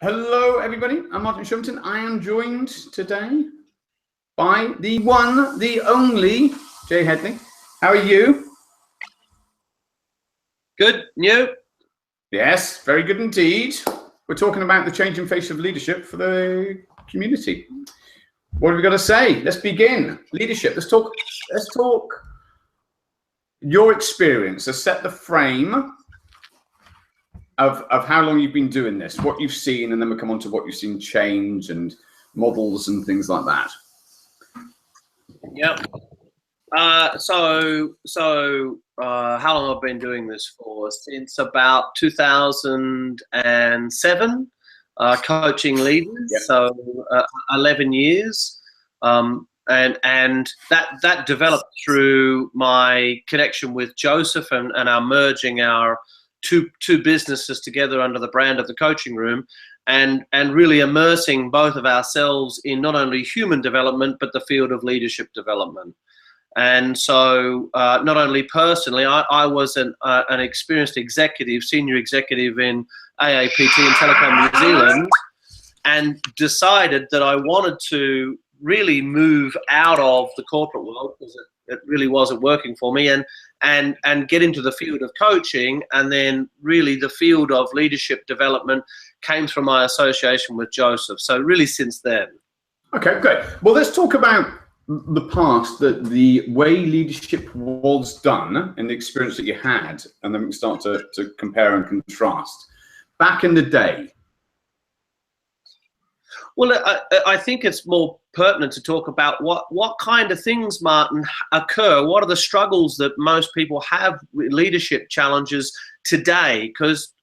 Hello, everybody. I'm Martin Shumton. I am joined today by the one, the only Jay Headley. How are you? Good. You? Yes, very good indeed. We're talking about the changing face of leadership for the community. What have we got to say? Let's begin. Leadership. Let's talk your experience. Let's set the frame of how long you've been doing this, what you've seen, and then we'll come on to what you've seen change and models and things like that. Yep. How long I've been doing this for? Since about 2007, coaching leaders. Yep. So 11 years, and that developed through my connection with Joseph and our merging our two businesses together under the brand of the Coaching Room, and really immersing both of ourselves in not only human development but the field of leadership development. And so not only personally, I was an experienced executive, senior executive in AAPT and Telecom New Zealand, and decided that I wanted to really move out of the corporate world because it really wasn't working for me, and get into the field of coaching. And then really the field of leadership development came from my association with Joseph. So really since then. Okay, great. Well, let's talk about the past, the way leadership was done and the experience that you had, and then we can start to compare and contrast. Back in the day. Well, I think it's more pertinent to talk about what kind of things, Martin, occur. What are the struggles that most people have with leadership challenges today? Because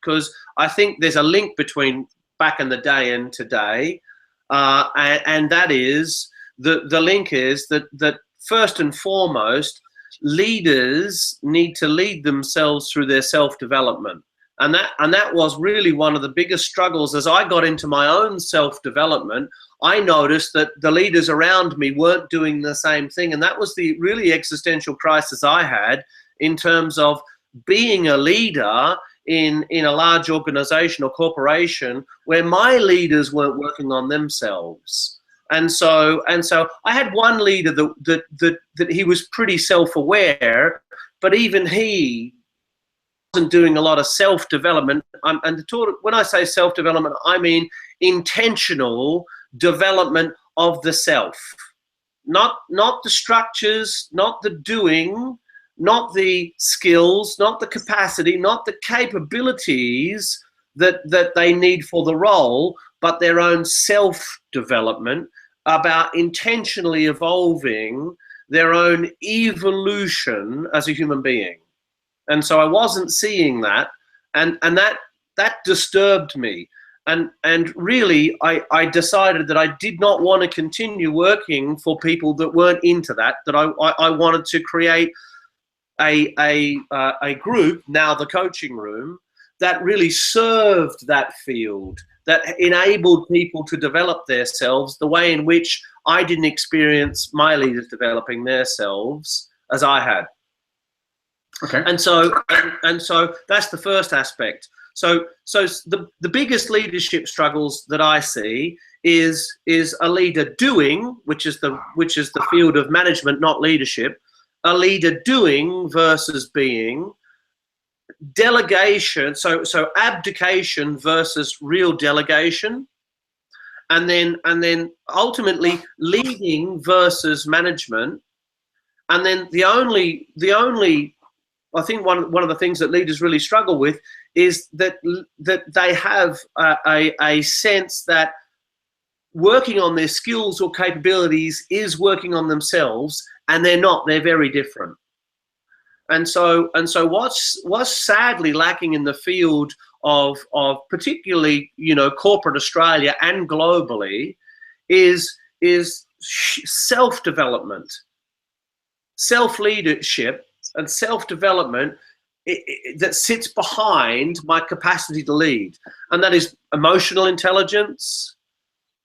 I think there's a link between back in the day and today, and that is the link is that first and foremost, leaders need to lead themselves through their self-development. And that was really one of the biggest struggles. As I got into my own self-development, I noticed that the leaders around me weren't doing the same thing. And that was the really existential crisis I had in terms of being a leader in a large organization or corporation where my leaders weren't working on themselves. And so I had one leader that he was pretty self-aware, but even he wasn't doing a lot of self-development. When I say self-development, I mean intentional development of the self, not the structures, not the doing, not the skills, not the capacity, not the capabilities that they need for the role, but their own self-development, about intentionally evolving their own evolution as a human being. And so I wasn't seeing that, and that disturbed me. And really, I decided that I did not want to continue working for people that weren't into that. That I wanted to create a group, now the Coaching Room, that really served that field, that enabled people to develop themselves the way in which I didn't experience my leaders developing themselves as I had. Okay. And so that's the first aspect. So the biggest leadership struggles that I see is a leader doing, which is the field of management, not leadership, a leader doing versus being, delegation, so abdication versus real delegation, and then ultimately leading versus management. And then the only I think one of the things that leaders really struggle with is that they have a sense that working on their skills or capabilities is working on themselves, and they're not. They're very different. And so what's sadly lacking in the field of particularly corporate Australia and globally is self-development, self-leadership, and self-development that sits behind my capacity to lead. And that is emotional intelligence,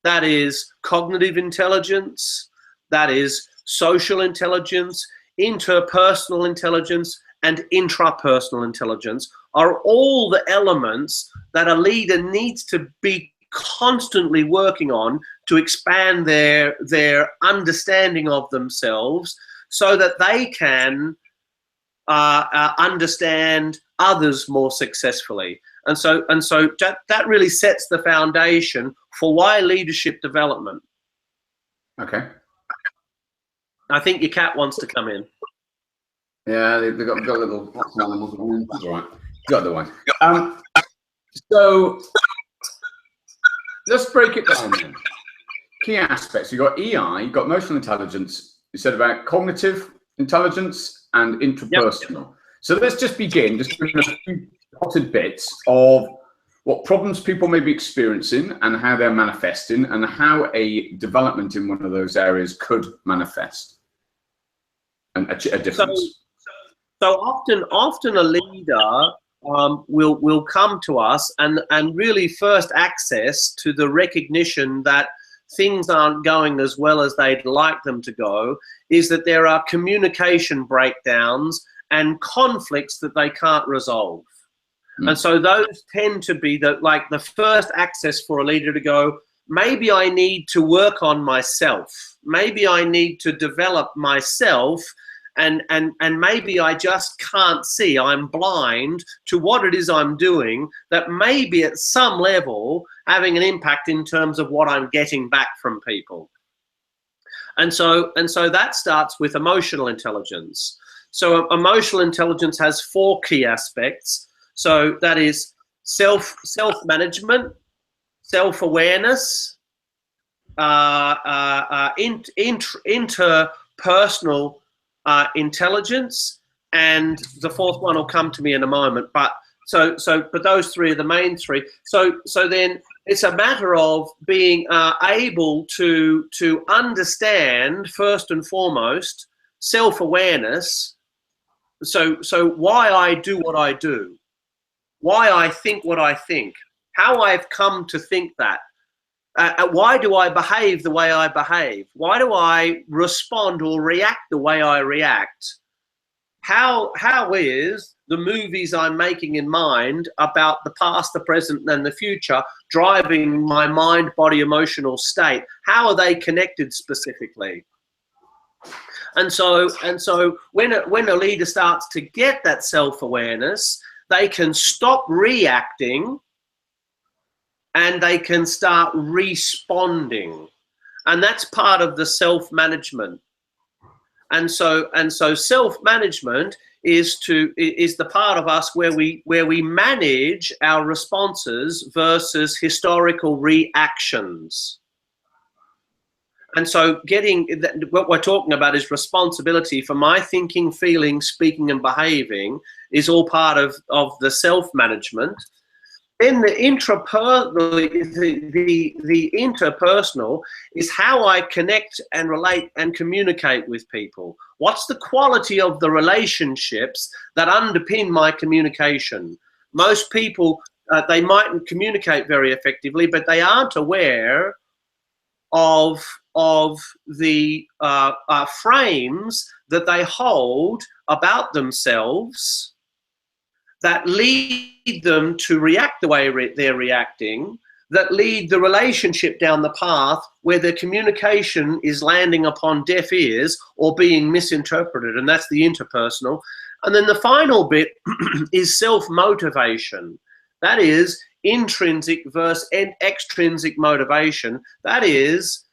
that is cognitive intelligence, that is social intelligence, interpersonal intelligence, and intrapersonal intelligence are all the elements that a leader needs to be constantly working on to expand their understanding of themselves so that they can understand others more successfully. And so that really sets the foundation for why leadership development. Okay. I think your cat wants to come in. Yeah, they've got a little. That's all right. Got the one. So let's break it down then. Key aspects. You got EI. You got emotional intelligence. You said about cognitive intelligence and interpersonal. Yep. So let's just begin. Just doing a few potted bits of what problems people may be experiencing and how they're manifesting, and how a development in one of those areas could manifest and a difference. So often a leader will come to us and really first access to the recognition that things aren't going as well as they'd like them to go, is that there are communication breakdowns and conflicts that they can't resolve. And so those tend to be the first access for a leader to go, maybe I need to work on myself. Maybe I need to develop myself, and maybe I just can't see. I'm blind to what it is I'm doing that may be at some level having an impact in terms of what I'm getting back from people. And so that starts with emotional intelligence. So emotional intelligence has 4 key aspects. So that is self-management, self-awareness, interpersonal intelligence, and the 4th one will come to me in a moment. But those 3 are the main 3. So then it's a matter of being able to understand first and foremost self-awareness. So why I do what I do, why I think what I think, how I've come to think that. Why do I behave the way I behave? Why do I respond or react the way I react? How is the movies I'm making in mind about the past, the present, and the future driving my mind, body, emotional state? How are they connected specifically? And so when a leader starts to get that self-awareness, they can stop reacting and they can start responding. And that's part of the self-management. And so self-management is the part of us where we manage our responses versus historical reactions. And so what we're talking about is responsibility for my thinking, feeling, speaking, and behaving is all part of the self-management. Then the interpersonal is how I connect and relate and communicate with people. What's the quality of the relationships that underpin my communication? Most people, they mightn't communicate very effectively, but they aren't aware of the frames that they hold about themselves that lead them to react the way they're reacting, that lead the relationship down the path where their communication is landing upon deaf ears or being misinterpreted, and that's the interpersonal. And then the final bit is self-motivation. That is intrinsic versus extrinsic motivation. That is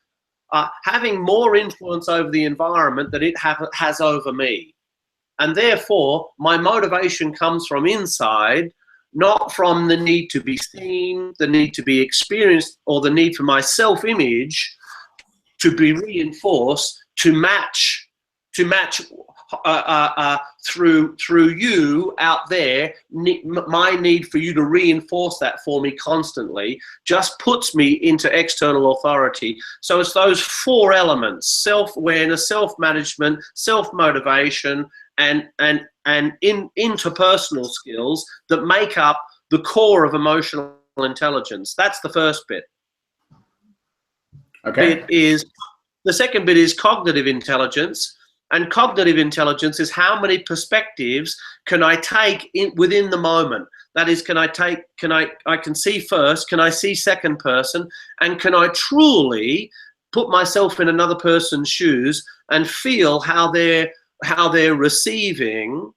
having more influence over the environment that it has over me. And therefore, my motivation comes from inside, not from the need to be seen, the need to be experienced, or the need for my self-image to be reinforced, to match through you out there. My need for you to reinforce that for me constantly just puts me into external authority. So it's those 4 elements: self-awareness, self-management, self-motivation, and interpersonal skills that make up the core of emotional intelligence. That's the first bit. Okay. The second bit is cognitive intelligence. And cognitive intelligence is how many perspectives can I take within the moment. That is, can I can see first, can I see second person, and can I truly put myself in another person's shoes and feel how they're receiving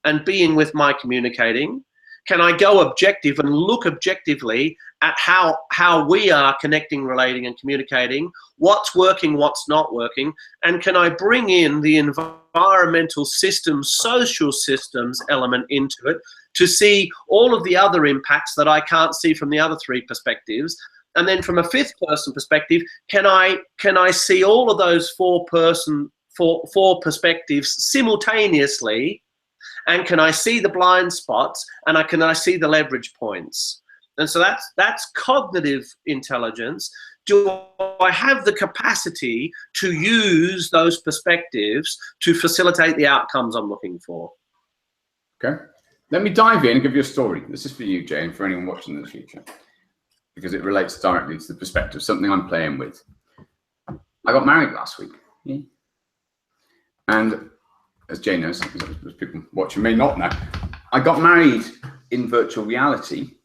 and being with my communicating? Can I go objective and look objectively at how we are connecting, relating, and communicating, what's working, what's not working, and can I bring in the environmental systems, social systems element into it to see all of the other impacts that I can't see from the other three perspectives? And then from a fifth person perspective, can I see all of those four perspectives simultaneously? And can I see the blind spots, and can I see the leverage points? And so that's cognitive intelligence. Do I have the capacity to use those perspectives to facilitate the outcomes I'm looking for? Okay. Let me dive in and give you a story. This is for you, Jay, and for anyone watching in the future, because it relates directly to the perspective, something I'm playing with. I got married last week. Yeah. And as Jay knows, as people watching may not know, I got married in virtual reality.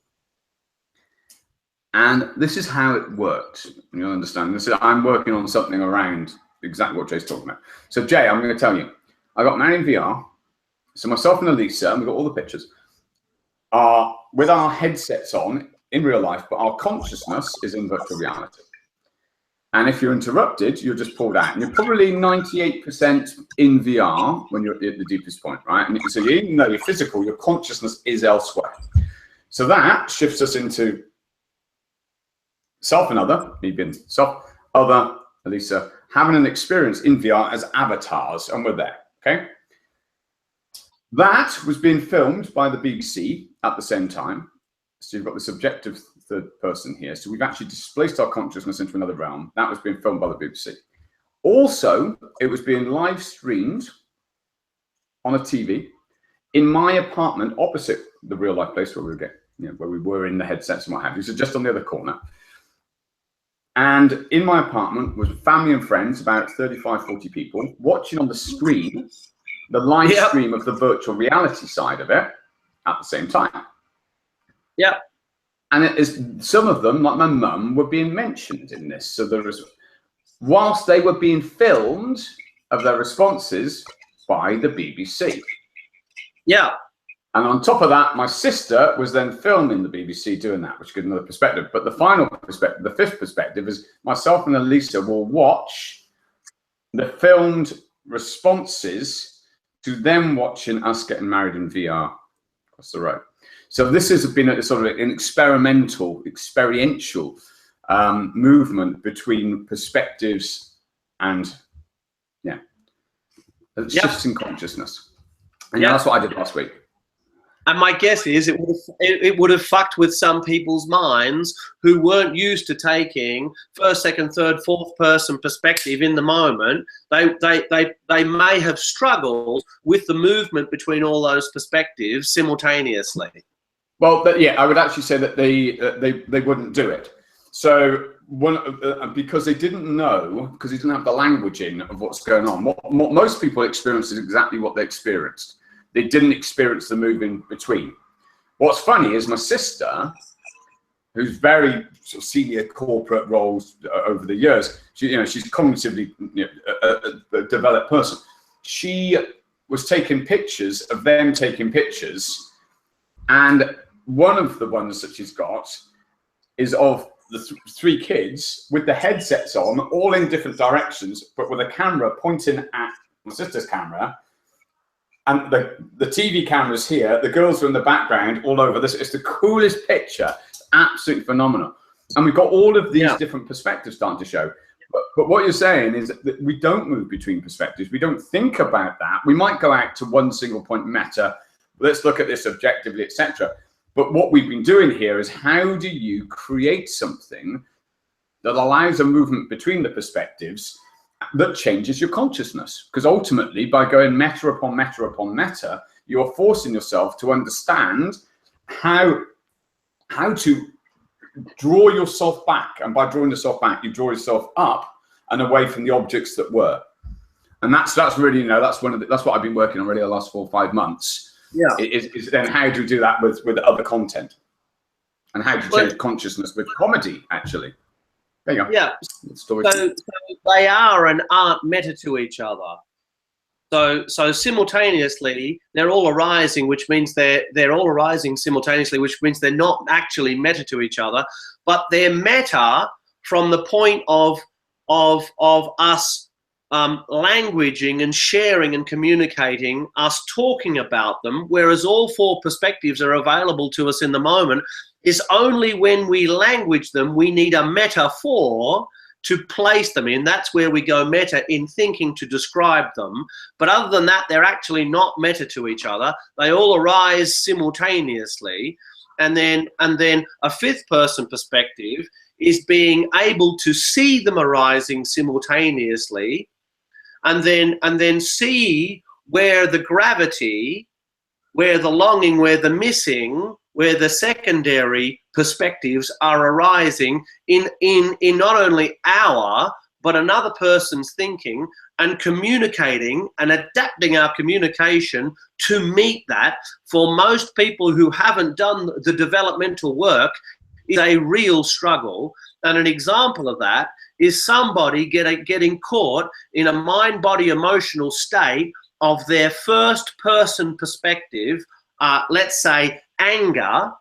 And this is how it works. You'll understand. I'm working on something around exactly what Jay's talking about. So Jay, I'm going to tell you, I got married in VR. So myself and Elisa, and we've got all the pictures, are with our headsets on in real life, but our consciousness is in virtual reality. And if you're interrupted, you're just pulled out. And you're probably 98% in VR when you're at the deepest point, right? And so even though you're physical, your consciousness is elsewhere. So that shifts us into self and other, me being self, other, Elisa, having an experience in VR as avatars, and we're there, okay? That was being filmed by the BBC at the same time. So you've got this objective third person here. So we've actually displaced our consciousness into another realm. That was being filmed by the BBC. Also, it was being live streamed on a TV in my apartment opposite the real life place where we were in the headsets and what have you. So just on the other corner. And in my apartment was family and friends, about 35, 40 people, watching on the screen the live stream of the virtual reality side of it at the same time. Yeah. And it is, some of them, like my mum, were being mentioned in this. So there was, whilst they were being filmed of their responses by the BBC. Yeah. And on top of that, my sister was then filming the BBC doing that, which gives another perspective. But the final perspective, the fifth perspective, is myself and Elisa will watch the filmed responses to them watching us getting married in VR across the road. So this has been a sort of an experiential movement between perspectives and shifts in consciousness. And that's what I did last week. And my guess is it would have fucked with some people's minds who weren't used to taking first, second, third, fourth person perspective in the moment. They may have struggled with the movement between all those perspectives simultaneously. Well, I would actually say that they wouldn't do it. So because they didn't know, because they didn't have the language in of what's going on. What most people experience is exactly what they experienced. They didn't experience the moving between. What's funny is my sister, who's very sort of senior corporate roles over the years, she's cognitively a developed person. She was taking pictures of them taking pictures, and one of the ones that she's got is of the three kids with the headsets on, all in different directions, but with a camera pointing at my sister's camera. And the TV camera's here, the girls are in the background all over this. It's the coolest picture. It's absolutely phenomenal. And we've got all of these different perspectives starting to show. But what you're saying is that we don't move between perspectives. We don't think about that. We might go out to one single point meta. Let's look at this objectively, etc. But what we've been doing here is, how do you create something that allows a movement between the perspectives that changes your consciousness? Because ultimately, by going meta upon meta upon meta, you're forcing yourself to understand how to draw yourself back. And by drawing yourself back, you draw yourself up and away from the objects that were. And that's really, that's what I've been working on really the last 4 or 5 months. Yeah. Is then how do you do that with other content, and how do you change consciousness with comedy? Actually, there you go. Yeah. So they are and aren't meta to each other. So simultaneously, they're all arising, which means they're all arising simultaneously, which means they're not actually meta to each other, but they're meta from the point of us languaging and sharing and communicating, us talking about them, whereas all four perspectives are available to us in the moment. Is only when we language them, we need a metaphor to place them in. That's where we go meta in thinking to describe them. But other than that, they're actually not meta to each other. They all arise simultaneously. And then a fifth person perspective is being able to see them arising simultaneously, and then see where the gravity, where the longing, where the missing, where the secondary perspectives are arising in not only our, but another person's thinking, and communicating and adapting our communication to meet that. For most people who haven't done the developmental work, is a real struggle. And an example of that is somebody getting caught in a mind-body emotional state of their first person perspective, let's say anger,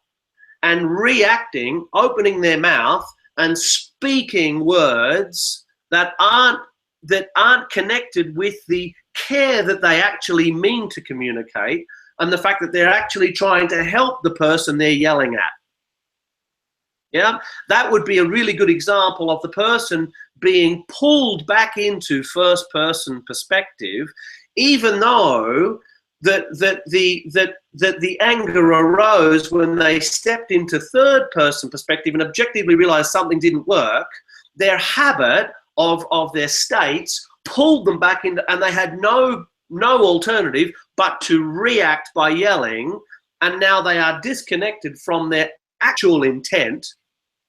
and reacting, opening their mouth and speaking words that aren't connected with the care that they actually mean to communicate, and the fact that they're actually trying to help the person they're yelling at. Yeah, that would be a really good example of the person being pulled back into first person perspective, even though that the anger arose when they stepped into third person perspective and objectively realized something didn't work. Their habit of their states pulled them back into, and they had no alternative but to react by yelling, and now they are disconnected from their actual intent,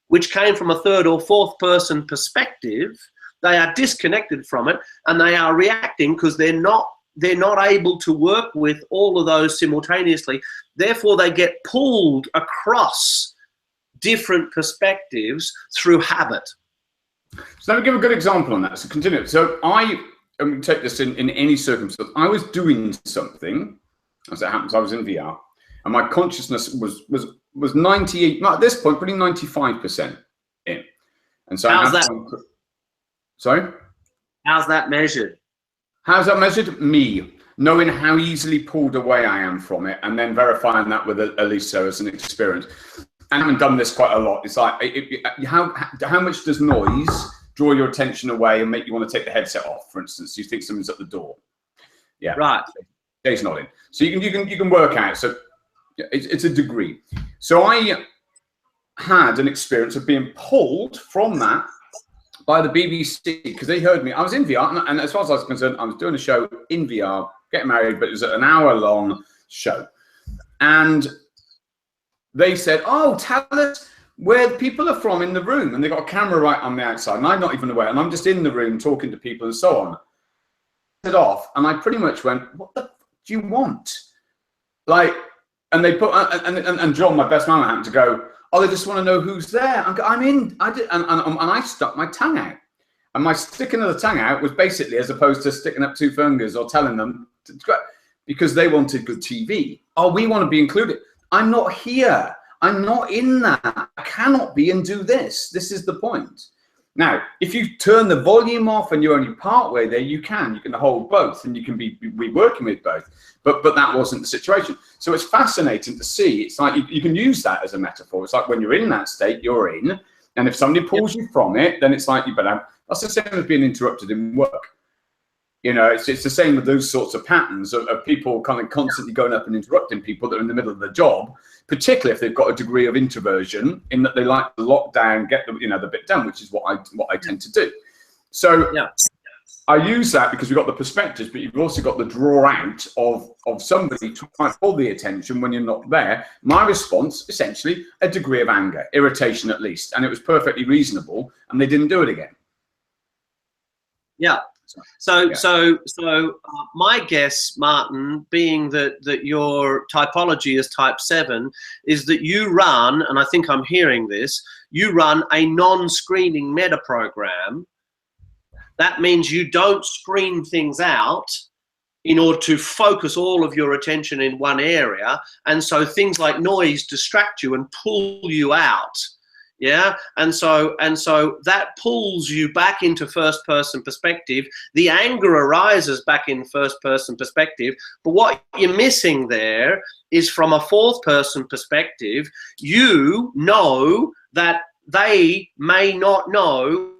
which came from a third or fourth person perspective. They are disconnected from it, and they are reacting because they're not able to work with all of those simultaneously. Therefore, they get pulled across different perspectives through habit. So let me give a good example on that. So continue. So I take this in any circumstance. I was doing something, as it happens, I was in VR, and my consciousness was 98, at this point, probably 95% in. And so how's that? Sorry? How's that measured? How's that measured? Me knowing how easily pulled away I am from it, and then verifying that with Elisa as an experience. And having done this quite a lot, it's like, how much does noise draw your attention away and make you want to take the headset off? For instance, you think someone's at the door. Yeah, right. Dave's nodding. So you can work out. So it's a degree. So I had an experience of being pulled from that by the BBC, because they heard me. I was in VR, and as far as I was concerned, I was doing a show in VR, getting married, but it was an hour-long show. And they said, "Oh, tell us where the people are from in the room." And they got a camera right on the outside, and I'm not even aware. And I'm just in the room talking to people and so on. It off, and I pretty much went, "What the f do you want?" Like, and they put, and John, my best man, happened to go, "Oh, they just want to know who's there." I'm in. I did, and I stuck my tongue out, and my sticking of the tongue out was basically as opposed to sticking up two fingers or telling them to, because they wanted good TV. Oh, we want to be included. I'm not here. I'm not in that. I cannot be and do this. This is the point. Now, if you turn the volume off and you're only part way there, you can hold both, and you can be working with both. But that wasn't the situation. So it's fascinating to see. It's like you can use that as a metaphor. It's like when you're in that state, you're in, and if somebody pulls you from it, then it's like you better. That's the same as being interrupted in work. You know, it's the same with those sorts of patterns of people kind of constantly going up and interrupting people that are in the middle of the job, particularly if they've got a degree of introversion in that they like to lock down, get the bit done, which is what I tend to do. So yeah. I use that because we've got the perspectives, but you've also got the draw out of somebody trying to pull the attention when you're not there. My response, essentially, a degree of anger, irritation at least, and it was perfectly reasonable, and they didn't do it again. Yeah. My guess, Martin, being that your typology is type 7, is that you run, and I think I'm hearing this, you run a non-screening meta program. That means you don't screen things out in order to focus all of your attention in one area. And so things like noise distract you and pull you out. Yeah, and so that pulls you back into first person perspective. The anger arises back in first person perspective, but what you're missing there is from a fourth person perspective, you know that they may not know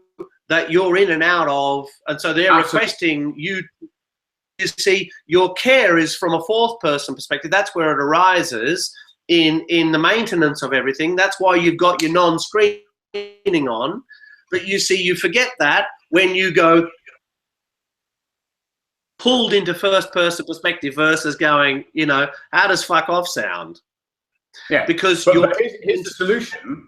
that you're in and out of, and so they're requesting you. You see, your care is from a fourth person perspective. That's where it arises in the maintenance of everything. That's why you've got your non-screening on. But you see, you forget that when you go pulled into first person perspective versus going, you know, how does fuck off sound? Yeah, because here's the solution.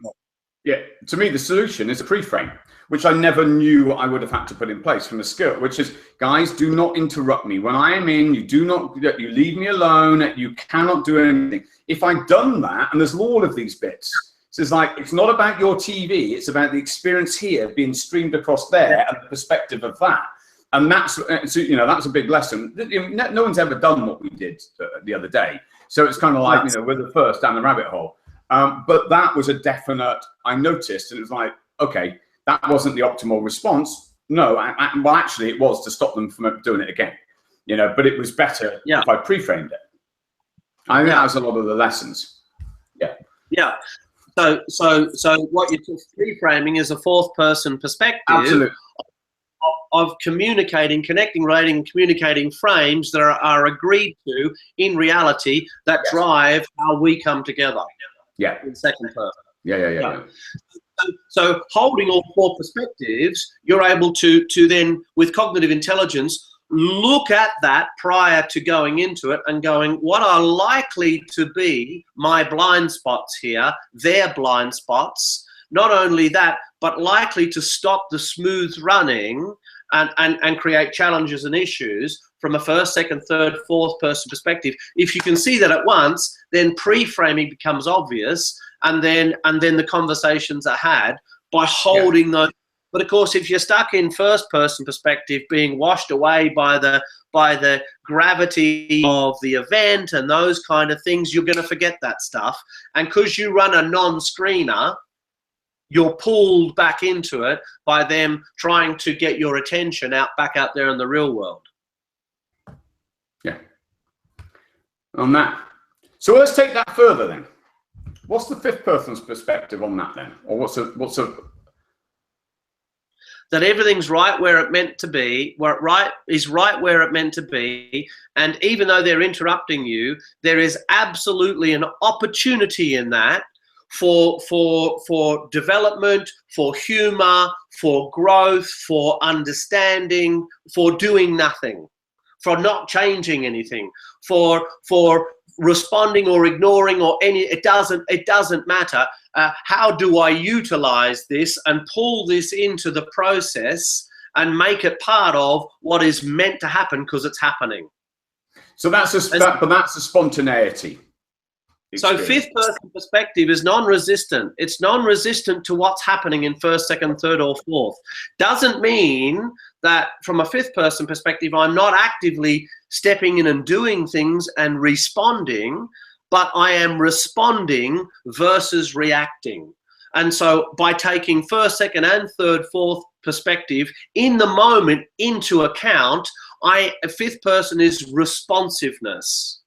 Yeah, to me, the solution is a pre-frame, which I never knew I would have had to put in place from a skill, which is, guys, do not interrupt me. When I am in, you leave me alone, you cannot do anything. If I'd done that, and there's all of these bits, so it's like, it's not about your TV, it's about the experience here being streamed across there and the perspective of that. And that's, you know, that's a big lesson. No one's ever done what we did the other day. So it's kind of like, you know, we're the first down the rabbit hole. But that was a definite, I noticed, and it was like, okay, that wasn't the optimal response. No, well, actually, it was to stop them from doing it again. You know, but it was better if I pre-framed it. I think that was a lot of the lessons. Yeah. Yeah. So what you're pre-framing is a fourth person perspective. Absolutely. Of communicating, connecting, relating, communicating frames that are agreed to in reality that drive how we come together. Yeah. In second person. Yeah. So holding all four perspectives, you're able to then, with cognitive intelligence, look at that prior to going into it and going, what are likely to be my blind spots here, their blind spots, not only that, but likely to stop the smooth running and create challenges and issues from a first, second, third, fourth person perspective. If you can see that at once, then pre-framing becomes obvious, and then the conversations are had by holding those. But of course, if you're stuck in first person perspective, being washed away by the gravity of the event and those kind of things, you're going to forget that stuff. And because you run a non-screener, you're pulled back into it by them trying to get your attention back out there in the real world. Yeah. On that. So let's take that further then. What's the fifth person's perspective on that then? Or what's a that everything's right where it meant to be, where it meant to be, and even though they're interrupting you, there is absolutely an opportunity in that for development, for humor, for growth, for understanding, for doing nothing, for not changing anything, for responding or ignoring or any, it doesn't matter. How do I utilize this and pull this into the process and make it part of what is meant to happen because it's happening? So that's a spontaneity. So fifth person perspective is non-resistant. It's non-resistant to what's happening in first, second, third, or fourth. Doesn't mean that from a fifth person perspective, I'm not actively stepping in and doing things and responding, but I am responding versus reacting. And so by taking first, second, and third, fourth perspective in the moment into account, a fifth person is responsiveness.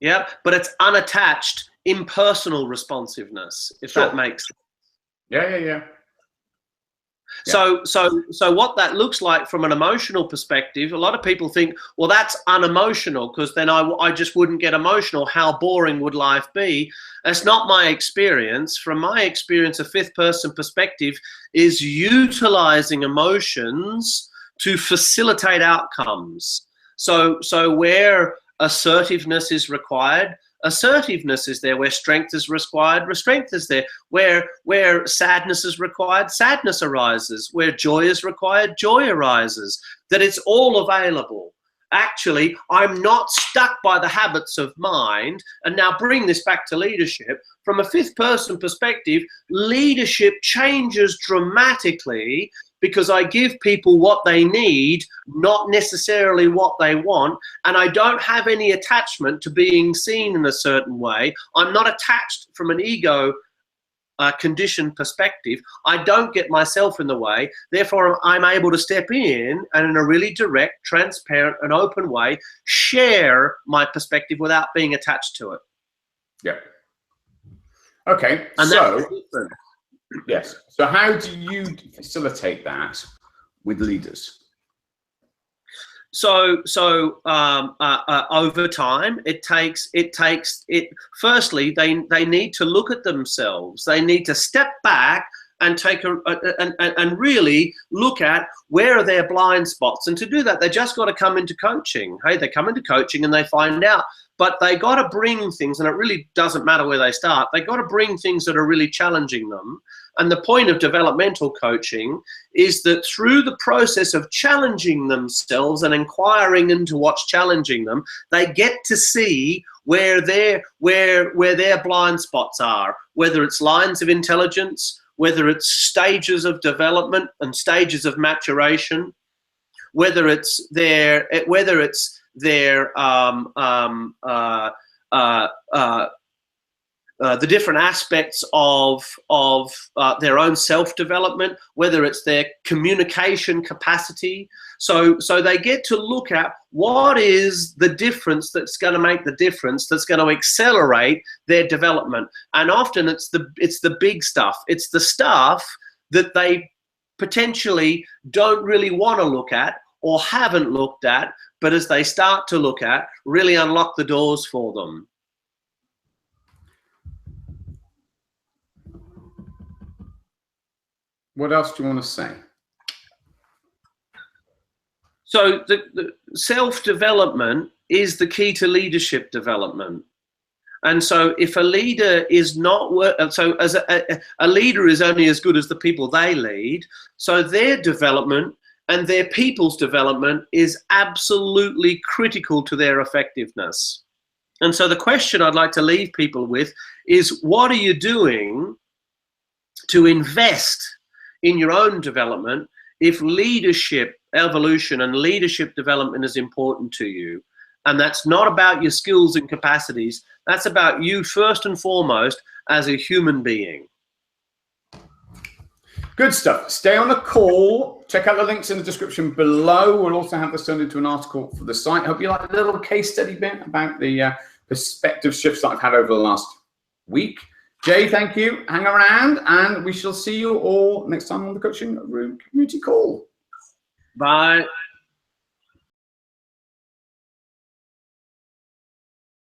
Yeah, but it's unattached, impersonal responsiveness, if that makes sense. Yeah. So what that looks like from an emotional perspective, a lot of people think, well, that's unemotional because then I just wouldn't get emotional. How boring would life be? That's not my experience. From my experience, a fifth person perspective is utilizing emotions to facilitate outcomes. So where assertiveness is required, assertiveness is there. Where strength is required, strength is there. Where sadness is required, sadness arises. Where joy is required, joy arises. That it's all available. Actually, I'm not stuck by the habits of mind. And now bring this back to leadership. From a fifth person perspective, leadership changes dramatically because I give people what they need, not necessarily what they want. And I don't have any attachment to being seen in a certain way. I'm not attached from an ego conditioned perspective. I don't get myself in the way. Therefore, I'm able to step in and in a really direct, transparent, and open way, share my perspective without being attached to it. Yeah. Okay. And so, yes. So how do you facilitate that with leaders? So over time, it takes. Firstly, they need to look at themselves. They need to step back and take and really look at where are their blind spots. And to do that, they just got to come into coaching. Hey, they come into coaching and they find out. But they got to bring things, and it really doesn't matter where they start. They got to bring things that are really challenging them. And the point of developmental coaching is that through the process of challenging themselves and inquiring into what's challenging them, they get to see where their blind spots are, whether it's lines of intelligence, whether it's stages of development and stages of maturation, whether it's their the different aspects of their own self-development, whether it's their communication capacity. So they get to look at what is the difference that's going to make the difference, that's going to accelerate their development. And often it's the big stuff. It's the stuff that they potentially don't really want to look at or haven't looked at, but as they start to look at, really unlock the doors for them. What else do you want to say? So the self-development is the key to leadership development. And so if a leader is not, as a leader is only as good as the people they lead, so their development and their people's development is absolutely critical to their effectiveness. And so the question I'd like to leave people with is, what are you doing to invest in your own development if leadership evolution and leadership development is important to you? And that's not about your skills and capacities. That's about you first and foremost as a human being. Good stuff. Stay on the call. Check out the links in the description below. We'll also have this turned into an article for the site. I hope you like the little case study bit about the perspective shifts that I've had over the last week. Jay, thank you. Hang around, and we shall see you all next time on the Coaching Room Community Call. Bye.